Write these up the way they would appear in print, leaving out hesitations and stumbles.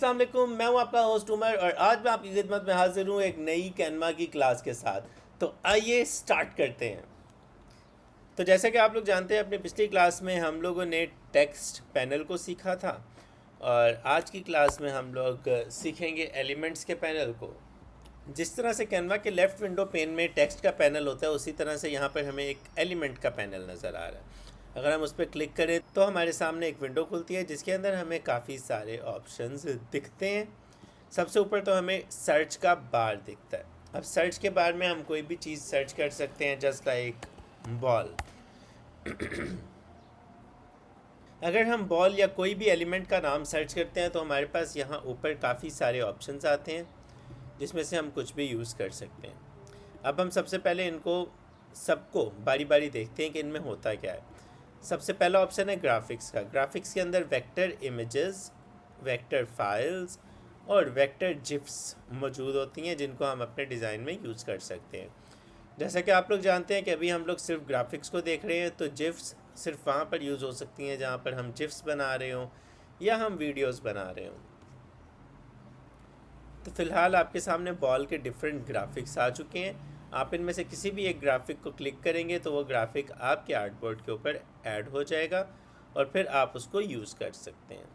अस्सलाम वालेकुम, मैं हूं आपका होस्ट उमर और आज मैं आपकी खिदमत में हाजिर हूं एक नई कैनवा की क्लास के साथ। तो आइए स्टार्ट करते हैं। तो जैसा कि आप लोग जानते हैं, अपनी पिछली क्लास में हम लोगों ने टेक्स्ट पैनल को सीखा था और आज की क्लास में हम लोग सीखेंगे एलिमेंट्स के पैनल को। जिस तरह से कैनवा के लेफ़्ट विंडो पेन में टेक्स्ट का पैनल होता है, उसी तरह से यहाँ पर हमें एक एलिमेंट का पैनल नज़र आ रहा है। अगर हम उस पर क्लिक करें तो हमारे सामने एक विंडो खुलती है जिसके अंदर हमें काफ़ी सारे ऑप्शंस दिखते हैं। सबसे ऊपर तो हमें सर्च का बार दिखता है। अब सर्च के बार में हम कोई भी चीज़ सर्च कर सकते हैं, जस्ट लाइक बॉल। अगर हम बॉल या कोई भी एलिमेंट का नाम सर्च करते हैं तो हमारे पास यहाँ ऊपर काफ़ी सारे ऑप्शंस आते हैं जिसमें से हम कुछ भी यूज़ कर सकते हैं। अब हम सबसे पहले इनको सबको बारी बारी देखते हैं कि इनमें होता क्या है। सबसे पहला ऑप्शन है ग्राफिक्स का। ग्राफिक्स के अंदर वेक्टर इमेजेस, वेक्टर फाइल्स और वेक्टर जिफ्स मौजूद होती हैं जिनको हम अपने डिज़ाइन में यूज़ कर सकते हैं। जैसा कि आप लोग जानते हैं कि अभी हम लोग सिर्फ ग्राफिक्स को देख रहे हैं, तो जिफ्स सिर्फ वहाँ पर यूज़ हो सकती हैं जहाँ पर हम जिफ्स बना रहे हों या हम वीडियोस बना रहे हों। तो फ़िलहाल आपके सामने बॉल के डिफरेंट ग्राफिक्स आ चुके हैं। आप इनमें से किसी भी एक ग्राफिक को क्लिक करेंगे तो वो ग्राफिक आपके आर्टबोर्ड के ऊपर ऐड हो जाएगा और फिर आप उसको यूज़ कर सकते हैं।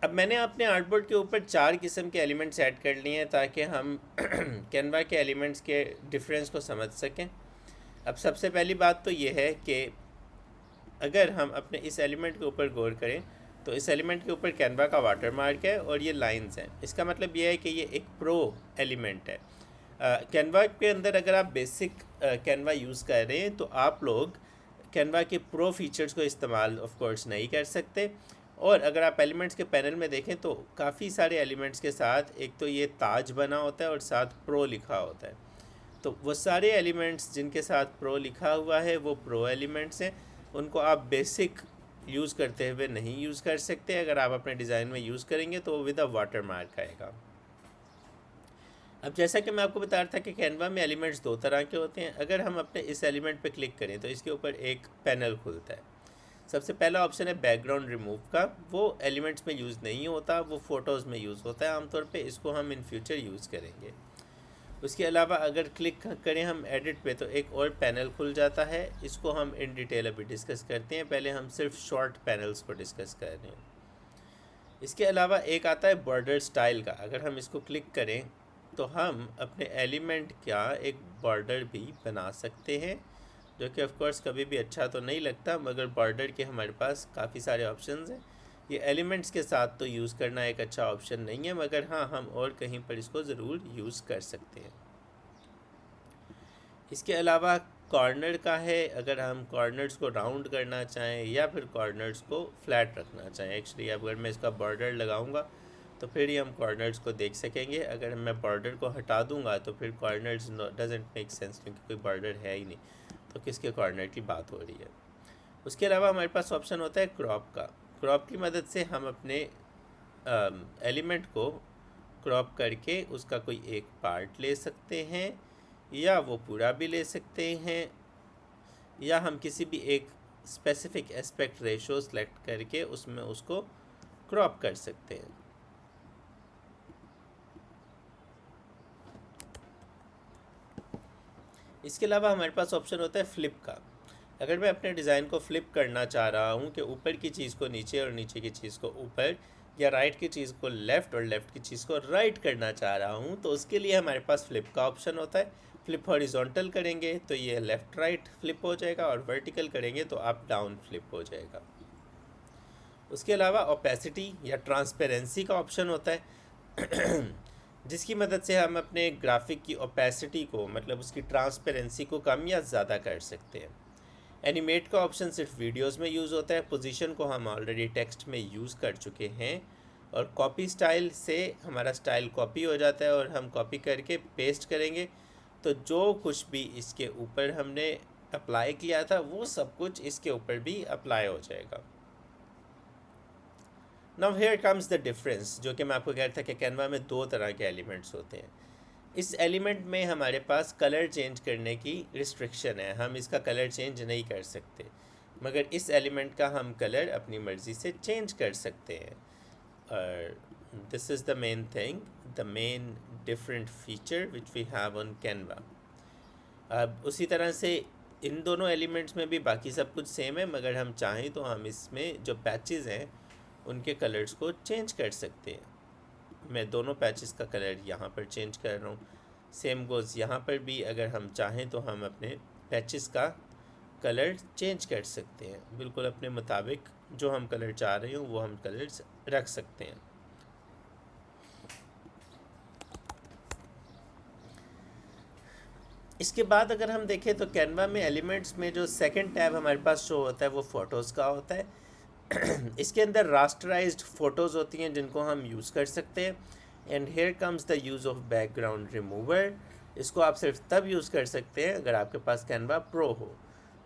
अब मैंने अपने आर्टबोर्ड के ऊपर 4 किस्म के एलिमेंट्स ऐड कर लिए हैं ताकि हम कैनवा के एलिमेंट्स के डिफरेंस को समझ सकें। अब सबसे पहली बात तो ये है कि अगर हम अपने इस एलिमेंट के ऊपर गौर करें तो इस एलिमेंट के ऊपर कैनवा का वाटर मार्क है और ये लाइंस हैं। इसका मतलब ये है कि ये एक प्रो एलिमेंट है। कैनवा के अंदर अगर आप बेसिक कैनवा यूज़ कर रहे हैं तो आप लोग कैनवा के प्रो फीचर्स को इस्तेमाल ऑफ कोर्स नहीं कर सकते। और अगर आप एलिमेंट्स के पैनल में देखें तो काफ़ी सारे एलिमेंट्स के साथ एक तो ये ताज बना होता है और साथ प्रो लिखा होता है। तो वो सारे एलिमेंट्स जिनके साथ प्रो लिखा हुआ है वो प्रो एलिमेंट्स हैं। उनको आप बेसिक यूज़ करते हुए नहीं यूज़ कर सकते। अगर आप अपने डिज़ाइन में यूज़ करेंगे तो वो विद अ वाटर मार्क आएगा। अब जैसा कि मैं आपको बता रहा था कि कैनवा में एलिमेंट्स 2 तरह के होते हैं। अगर हम अपने इस एलिमेंट पे क्लिक करें तो इसके ऊपर एक पैनल खुलता है। सबसे पहला ऑप्शन है बैकग्राउंड रिमूव का। वो एलिमेंट्स में यूज़ नहीं होता, वो फ़ोटोज़ में यूज़ होता है आमतौर पे। इसको हम इन फ्यूचर यूज़ करेंगे। उसके अलावा अगर क्लिक करें हम एडिट पे तो एक और पैनल खुल जाता है। इसको हम इन डिटेल अभी डिस्कस करते हैं। पहले हम सिर्फ शॉर्ट पैनल्स को डिस्कस कर रहे हैं। इसके अलावा एक आता है बॉर्डर स्टाइल का। अगर हम इसको क्लिक करें तो हम अपने एलिमेंट का एक बॉर्डर भी बना सकते हैं, जो कि ऑफ कोर्स कभी भी अच्छा तो नहीं लगता, मगर बॉर्डर के हमारे पास काफ़ी सारे ऑप्शंस हैं। ये एलिमेंट्स के साथ तो यूज़ करना एक अच्छा ऑप्शन नहीं है, मगर हाँ, हम और कहीं पर इसको ज़रूर यूज़ कर सकते हैं। इसके अलावा कॉर्नर का है। अगर हम कॉर्नर्स को राउंड करना चाहें या फिर कॉर्नर्स को फ्लैट रखना चाहें। एक्चुअली अगर मैं इसका बॉर्डर लगाऊंगा तो फिर ही हम कॉर्नर्स को देख सकेंगे। अगर मैं बॉर्डर को हटा दूंगा तो फिर कॉर्नर्स डजेंट मेक सेंस, क्योंकि कोई बॉर्डर है ही नहीं, तो किसके कॉर्नर की बात हो रही है। उसके अलावा हमारे पास ऑप्शन होता है क्रॉप का। क्रॉप की मदद से हम अपने एलिमेंट को क्रॉप करके उसका कोई एक पार्ट ले सकते हैं या वो पूरा भी ले सकते हैं, या हम किसी भी एक स्पेसिफिक एस्पेक्ट रेशो सेलेक्ट करके उसमें उसको क्रॉप कर सकते हैं। इसके अलावा हमारे पास ऑप्शन होता है फ्लिप का। अगर मैं अपने डिज़ाइन को फ्लिप करना चाह रहा हूँ कि ऊपर की चीज़ को नीचे और नीचे की चीज़ को ऊपर, या राइट की चीज़ को लेफ़्ट और लेफ़्ट की चीज़ को राइट करना चाह रहा हूँ, तो उसके लिए हमारे पास फ्लिप का ऑप्शन होता है। फ्लिप हॉरिजॉन्टल करेंगे तो ये लेफ़्ट राइट फ्लिप हो जाएगा और वर्टिकल करेंगे तो अप डाउन फ्लिप हो जाएगा। उसके अलावा ओपेसिटी या ट्रांसपेरेंसी का ऑप्शन होता है जिसकी मदद से हम अपने ग्राफिक की ओपेसिटी को, मतलब उसकी ट्रांसपेरेंसी को कम या ज़्यादा कर सकते हैं। एनिमेट का ऑप्शन सिर्फ वीडियोस में यूज़ होता है। पोजीशन को हम ऑलरेडी टेक्स्ट में यूज़ कर चुके हैं। और कॉपी स्टाइल से हमारा स्टाइल कॉपी हो जाता है और हम कॉपी करके पेस्ट करेंगे तो जो कुछ भी इसके ऊपर हमने अप्लाई किया था वो सब कुछ इसके ऊपर भी अप्लाई हो जाएगा। Now here comes the difference, जो कि मैं आपको कह रहा था कि कैनवा में 2 तरह के एलिमेंट्स होते हैं। इस एलिमेंट में हमारे पास कलर चेंज करने की रिस्ट्रिक्शन है, हम इसका कलर चेंज नहीं कर सकते, मगर इस एलिमेंट का हम कलर अपनी मर्ज़ी से चेंज कर सकते हैं। और This is the main thing, the main different feature which we have on Canva. अब उसी तरह से इन दोनों एलिमेंट्स में भी बाकी सब कुछ सेम है, मगर हम चाहें तो हम इसमें जो पैचेस हैं उनके कलर्स को चेंज कर सकते हैं। मैं दोनों पैचेस का कलर यहाँ पर चेंज कर रहा हूँ। सेम गोज़ यहाँ पर भी, अगर हम चाहें तो हम अपने पैचेस का कलर चेंज कर सकते हैं, बिल्कुल अपने मुताबिक जो हम कलर चाह रहे हो वो हम कलर्स रख सकते हैं। इसके बाद अगर हम देखें तो कैनवा में एलिमेंट्स में जो सेकंड टैब हमारे पास शो होता है वो फ़ोटोज़ का होता है। इसके अंदर रास्टराइज्ड फ़ोटोज़ होती हैं जिनको हम यूज़ कर सकते हैं। And here comes the use of background remover. इसको आप सिर्फ तब यूज़ कर सकते हैं अगर आपके पास कैनवा प्रो हो।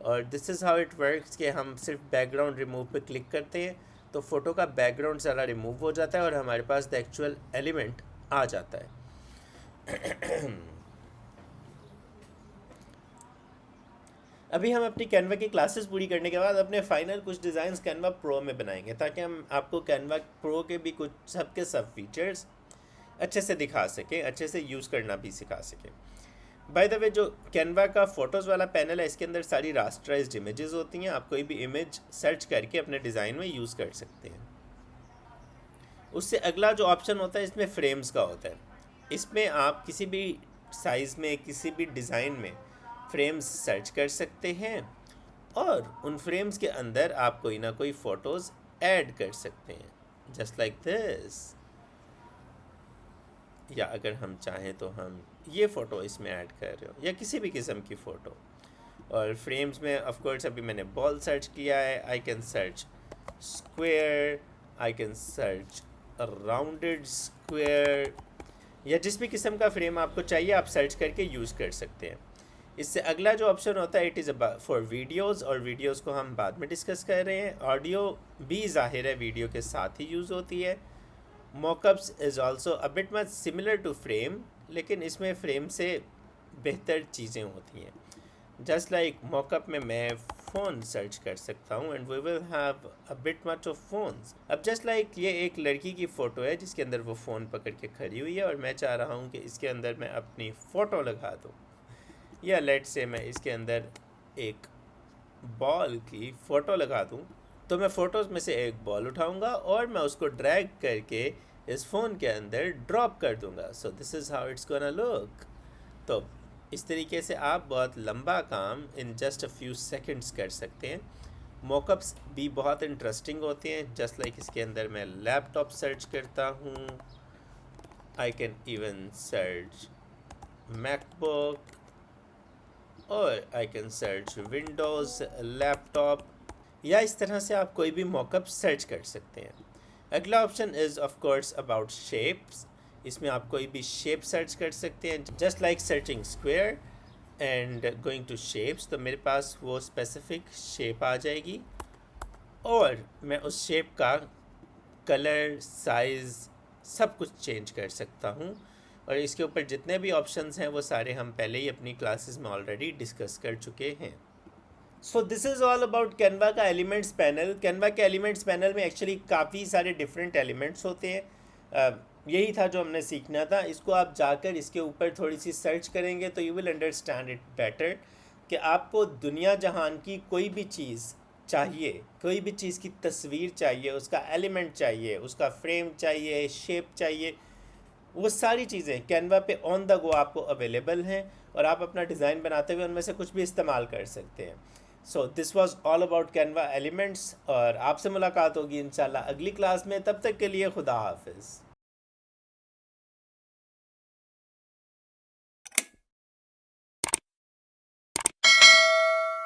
और this is how it works कि हम सिर्फ बैकग्राउंड रिमूव पे क्लिक करते हैं तो फ़ोटो का बैकग्राउंड सारा रिमूव हो जाता है और हमारे पास द एक्चुअल एलिमेंट आ जाता है। अभी हम अपनी कैनवा की क्लासेस पूरी करने के बाद अपने फाइनल कुछ डिज़ाइंस कैनवा प्रो में बनाएंगे, ताकि हम आपको कैनवा प्रो के भी कुछ सबके सब फीचर्स अच्छे से दिखा सकें, अच्छे से यूज़ करना भी सिखा सकें। बाय द वे, जो कैनवा का फ़ोटोज़ वाला पैनल है इसके अंदर सारी रास्टराइज्ड इमेजेस होती हैं। आप कोई भी इमेज सर्च करके अपने डिज़ाइन में यूज़ कर सकते हैं। उससे अगला जो ऑप्शन होता है इसमें फ्रेम्स का होता है। इसमें आप किसी भी साइज़ में किसी भी डिज़ाइन में फ्रेम्स सर्च कर सकते हैं और उन फ्रेम्स के अंदर आप कोई ना कोई फ़ोटोज़ ऐड कर सकते हैं, जस्ट लाइक दिस। या अगर हम चाहें तो हम ये फ़ोटो इसमें ऐड कर रहे हो या किसी भी किस्म की फ़ोटो। और फ्रेम्स में ऑफ कोर्स अभी मैंने बॉल सर्च किया है। आई can search square, I can search rounded square, या जिस भी किस्म का फ्रेम आपको चाहिए आप सर्च करके यूज़ कर सकते हैं। इससे अगला जो ऑप्शन होता है इट इज़ फॉर वीडियोज़, और वीडियोज़ को हम बाद में डिस्कस कर रहे हैं। ऑडियो भी ज़ाहिर है वीडियो के साथ ही यूज़ होती है। Mockups is also a bit much similar to frame, लेकिन इसमें फ्रेम से बेहतर चीज़ें होती हैं। जस्ट लाइक मॉकअप में मैं फ़ोन सर्च कर सकता हूँ and we will have a bit much of phones. अब जस्ट लाइक ये एक लड़की की फ़ोटो है जिसके अंदर वो फ़ोन पकड़ के खड़ी हुई है और मैं चाह रहा हूँ कि इसके अंदर मैं अपनी फ़ोटो लगा दूँ, या लेट से मैं इसके अंदर एक बॉल की फ़ोटो लगा दूँ। तो मैं फ़ोटोज़ में से एक बॉल उठाऊँगा और मैं उसको ड्रैग करके इस फ़ोन के अंदर ड्रॉप कर दूँगा। So this is how it's gonna look. तो इस तरीके से आप बहुत लंबा काम in just a few seconds कर सकते हैं। मॉकअप्स भी बहुत इंटरेस्टिंग होते हैं। जस्ट लाइक इसके अंदर मैं लैपटॉप सर्च करता हूँ, I can even search MacBook, और I can search Windows laptop, या इस तरह से आप कोई भी मॉकअप सर्च कर सकते हैं। अगला option is of course about shapes. इसमें आप कोई भी शेप सर्च कर सकते हैं, just like searching square and going to shapes. तो मेरे पास वो स्पेसिफिक शेप आ जाएगी और मैं उस शेप का कलर, साइज़ सब कुछ चेंज कर सकता हूँ। और इसके ऊपर जितने भी ऑप्शंस हैं वो सारे हम पहले ही अपनी क्लासेस में ऑलरेडी डिस्कस कर चुके हैं। So this is all about Canva का एलिमेंट्स पैनल। कैनवा के एलिमेंट्स पैनल में एक्चुअली काफ़ी सारे डिफरेंट एलिमेंट्स होते हैं। यही था जो हमने सीखना था। इसको आप जाकर इसके ऊपर थोड़ी सी सर्च करेंगे तो you will understand it better कि आपको दुनिया जहान की कोई भी चीज़ चाहिए, कोई भी चीज़ की तस्वीर चाहिए, उसका एलिमेंट चाहिए, उसका फ्रेम चाहिए, शेप चाहिए, वो सारी चीज़ें कैनवा पे ऑन द गो आपको अवेलेबल हैं और आप अपना डिज़ाइन बनाते हुए उनमें से कुछ भी इस्तेमाल कर सकते हैं। So this was all about Canva elements, और आपसे मुलाकात होगी इंशाल्लाह अगली क्लास में। तब तक के लिए खुदा हाफिज़।